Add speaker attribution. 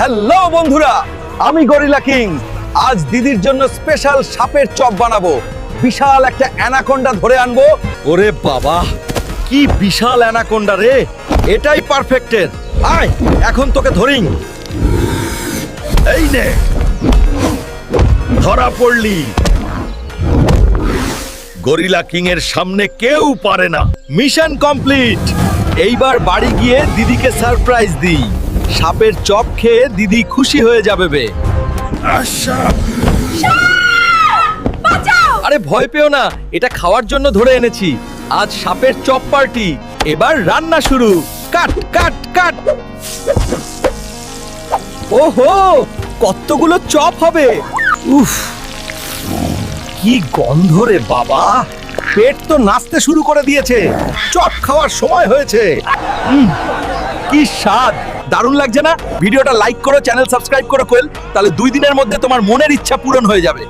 Speaker 1: Hello বন্ধুরা, আমি gorilla king. আজ দিদির জন্য স্পেশাল সাপের চপ বানাবো। বিশাল একটা অ্যানাকোন্ডা ধরে আনবো। ওরে বাবা, কি বিশাল অ্যানাকোন্ডা রে! এটাই পারফেক্টের। আয় এখন তোকে ধরিং। এই নে, ধরা পড়লি। গরিলা কিং এর সামনে কেউ পারে না। Mission complete. এইবার বাড়ি গিয়ে দিদিকে সারপ্রাইজ দিই। সাপের চপ খেয়ে দিদি খুশি হয়ে যাবে বে। আচ্ছা, আরে ভয় পেও না, এটা খাওয়ার জন্য ধরে এনেছি। আজ সাপের চপ পার্টি। এবার রান্না শুরু। কাট কাট কাট। ওহো, কতগুলো চপ হবে! উফ, কি গন্ধ রে বাবা! পেট তো নাচতে শুরু করে দিয়েছে। চপ খাওয়ার সময় হয়েছে। কি স্বাদ! দারুণ লাগছে না? ভিডিওটা লাইক করো, চ্যানেল সাবস্ক্রাইব করো কোয়েল, তাহলে 2 দিনের মধ্যে তোমার মনের ইচ্ছা পূরণ হয়ে যাবে।